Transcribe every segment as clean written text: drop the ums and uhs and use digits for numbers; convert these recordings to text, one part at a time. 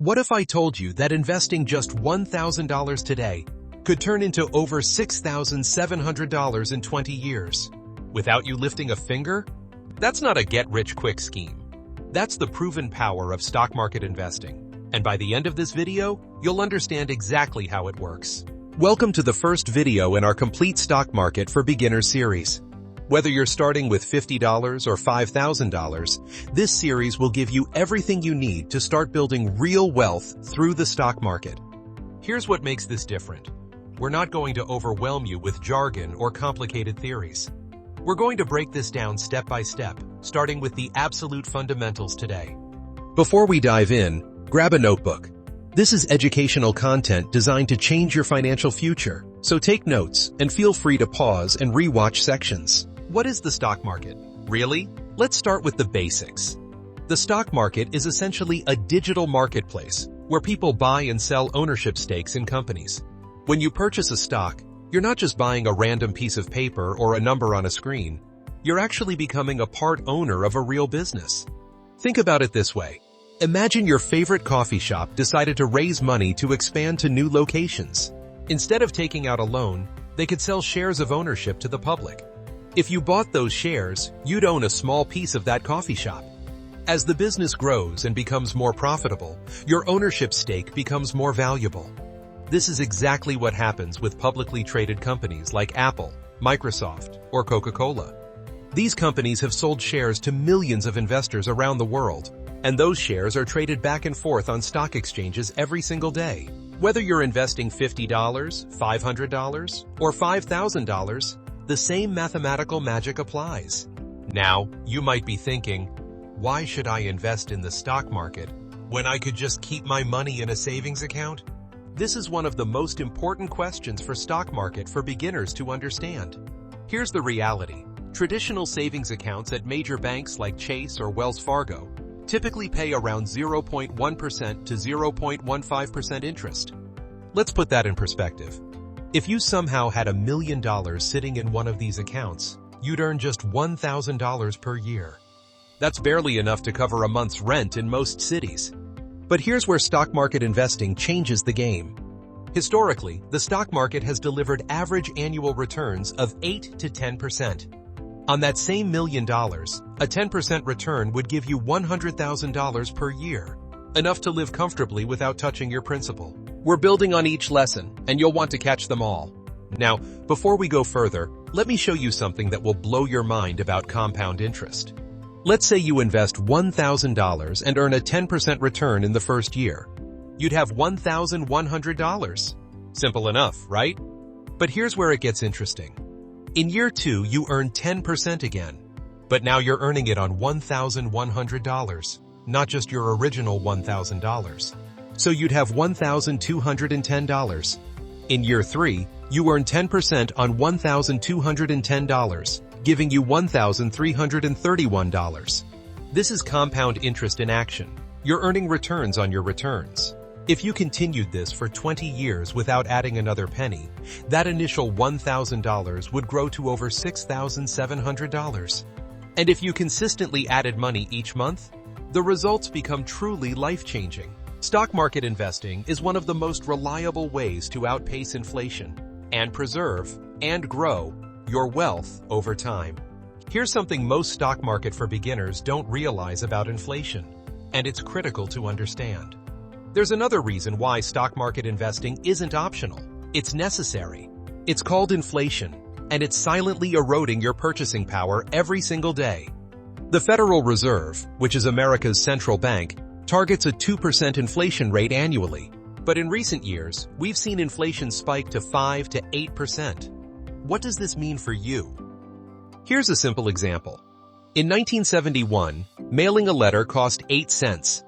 What if I told you that investing just $1,000 today could turn into over $6,700 in 20 years? Without you lifting a finger? That's not a get-rich-quick scheme. That's the proven power of stock market investing. And by the end of this video, you'll understand exactly how it works. Welcome to the first video in our Complete Stock Market for Beginners series. Whether you're starting with $50 or $5,000, this series will give you everything you need to start building real wealth through the stock market. Here's what makes this different. We're not going to overwhelm you with jargon or complicated theories. We're going to break this down step by step, starting with the absolute fundamentals today. Before we dive in, grab a notebook. This is educational content designed to change your financial future, so take notes and feel free to pause and re-watch sections. What is the stock market? Really? Let's start with the basics. The stock market is essentially a digital marketplace where people buy and sell ownership stakes in companies. When you purchase a stock, you're not just buying a random piece of paper or a number on a screen. You're actually becoming a part owner of a real business. Think about it this way. Imagine your favorite coffee shop decided to raise money to expand to new locations. Instead of taking out a loan, they could sell shares of ownership to the public. If you bought those shares, you'd own a small piece of that coffee shop. As the business grows and becomes more profitable, your ownership stake becomes more valuable. This is exactly what happens with publicly traded companies like Apple, Microsoft, or Coca-Cola. These companies have sold shares to millions of investors around the world, and those shares are traded back and forth on stock exchanges every single day. Whether you're investing $50, $500, or $5,000, the same mathematical magic applies. Now, you might be thinking, why should I invest in the stock market when I could just keep my money in a savings account? This is one of the most important questions for stock market for beginners to understand. Here's the reality. Traditional savings accounts at major banks like Chase or Wells Fargo typically pay around 0.1% to 0.15% interest. Let's put that in perspective. If you somehow had $1 million sitting in one of these accounts, you'd earn just $1,000 per year. That's barely enough to cover a month's rent in most cities. But here's where stock market investing changes the game. Historically, the stock market has delivered average annual returns of 8 to 10%. On that same $1 million, a 10% return would give you $100,000 per year, enough to live comfortably without touching your principal. We're building on each lesson, and you'll want to catch them all. Now, before we go further, let me show you something that will blow your mind about compound interest. Let's say you invest $1,000 and earn a 10% return in the first year. You'd have $1,100. Simple enough, right? But here's where it gets interesting. In year 2, you earn 10% again, but now you're earning it on $1,100, not just your original $1,000. So you'd have $1,210. In year 3, you earn 10% on $1,210, giving you $1,331. This is compound interest in action. You're earning returns on your returns. If you continued this for 20 years without adding another penny, that initial $1,000 would grow to over $6,700. And if you consistently added money each month, the results become truly life-changing. Stock market investing is one of the most reliable ways to outpace inflation and preserve and grow your wealth over time. Here's something most stock market for beginners don't realize about inflation, and it's critical to understand. There's another reason why stock market investing isn't optional. It's necessary. It's called inflation, and it's silently eroding your purchasing power every single day. The Federal Reserve, which is America's central bank, targets a 2% inflation rate annually. But in recent years, we've seen inflation spike to 5 to 8%. What does this mean for you? Here's a simple example. In 1971, mailing a letter cost 8 cents.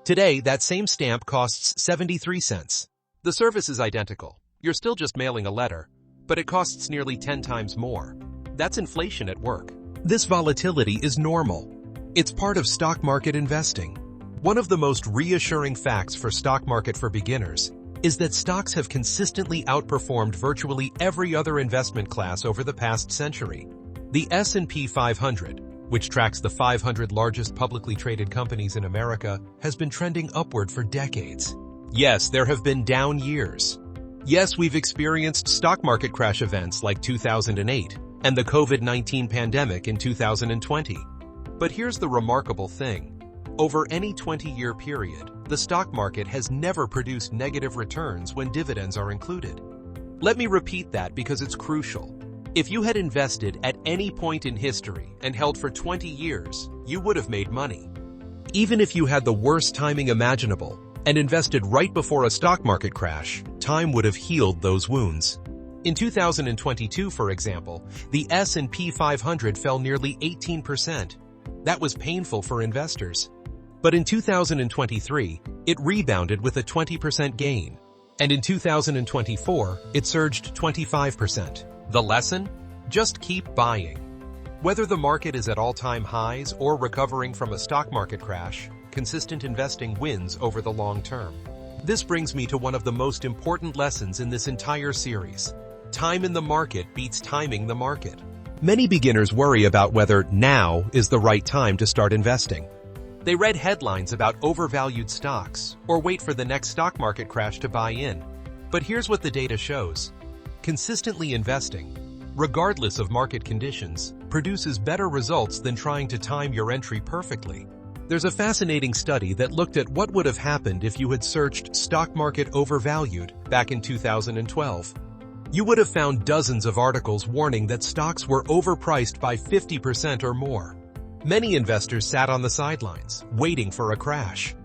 Today, that same stamp costs 73 cents. The service is identical. You're still just mailing a letter, but it costs nearly 10 times more. That's inflation at work. This volatility is normal. It's part of stock market investing. One of the most reassuring facts for stock market for beginners is that stocks have consistently outperformed virtually every other investment class over the past century. The S&P 500, which tracks the 500 largest publicly traded companies in America, has been trending upward for decades. Yes, there have been down years. Yes, we've experienced stock market crash events like 2008 and the COVID-19 pandemic in 2020. But here's the remarkable thing. Over any 20-year period, the stock market has never produced negative returns when dividends are included. Let me repeat that because it's crucial. If you had invested at any point in history and held for 20 years, you would have made money. Even if you had the worst timing imaginable and invested right before a stock market crash, time would have healed those wounds. In 2022, for example, the S&P 500 fell nearly 18%. That was painful for investors. But in 2023, it rebounded with a 20% gain. And in 2024, it surged 25%. The lesson? Just keep buying. Whether the market is at all-time highs or recovering from a stock market crash, consistent investing wins over the long term. This brings me to one of the most important lessons in this entire series. Time in the market beats timing the market. Many beginners worry about whether now is the right time to start investing. They read headlines about overvalued stocks or wait for the next stock market crash to buy in. But here's what the data shows. Consistently investing, regardless of market conditions, produces better results than trying to time your entry perfectly. There's a fascinating study that looked at what would have happened if you had searched stock market overvalued back in 2012. You would have found dozens of articles warning that stocks were overpriced by 50% or more. Many investors sat on the sidelines, waiting for a crash.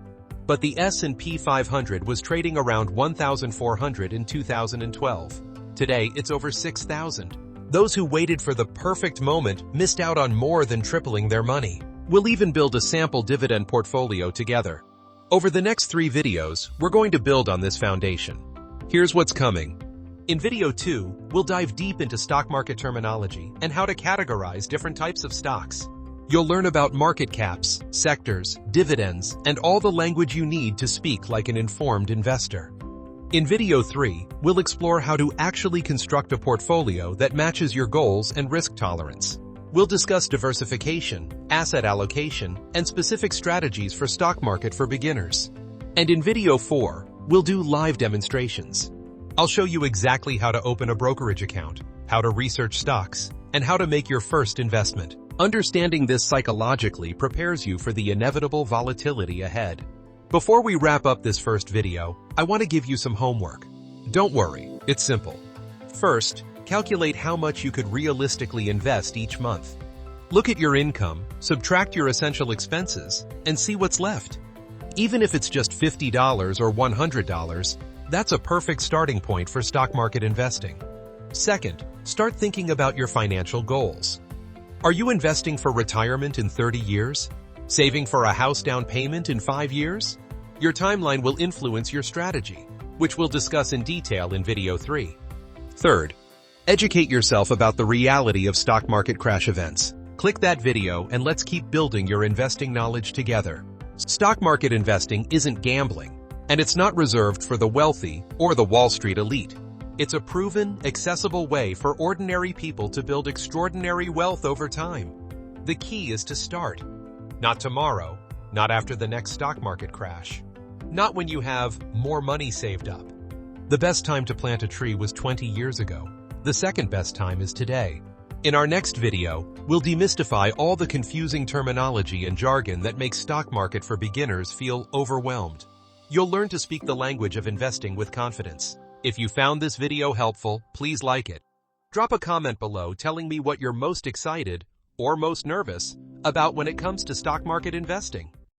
But the S&P 500 was trading around 1,400 in 2012. Today, it's over 6,000. Those who waited for the perfect moment missed out on more than tripling their money. We'll even build a sample dividend portfolio together. Over the next 3 videos, we're going to build on this foundation. Here's what's coming. In video 2, we'll dive deep into stock market terminology and how to categorize different types of stocks. You'll learn about market caps, sectors, dividends, and all the language you need to speak like an informed investor. In video 3, we'll explore how to actually construct a portfolio that matches your goals and risk tolerance. We'll discuss diversification, asset allocation, and specific strategies for stock market for beginners. And in video 4, we'll do live demonstrations. I'll show you exactly how to open a brokerage account, how to research stocks, and how to make your first investment. Understanding this psychologically prepares you for the inevitable volatility ahead. Before we wrap up this first video, I want to give you some homework. Don't worry, it's simple. First, calculate how much you could realistically invest each month. Look at your income, subtract your essential expenses, and see what's left. Even if it's just $50 or $100, that's a perfect starting point for stock market investing. Second, start thinking about your financial goals. Are you investing for retirement in 30 years? Saving for a house down payment in 5 years? Your timeline will influence your strategy, which we'll discuss in detail in video 3. Third, educate yourself about the reality of stock market crash events. Click that video and let's keep building your investing knowledge together. Stock market investing isn't gambling, and it's not reserved for the wealthy or the Wall Street elite. It's a proven, accessible way for ordinary people to build extraordinary wealth over time. The key is to start. Not tomorrow, not after the next stock market crash, not when you have more money saved up. The best time to plant a tree was 20 years ago. The second best time is today. In our next video, we'll demystify all the confusing terminology and jargon that makes stock market for beginners feel overwhelmed. You'll learn to speak the language of investing with confidence. If you found this video helpful, please like it. Drop a comment below telling me what you're most excited or most nervous about when it comes to stock market investing.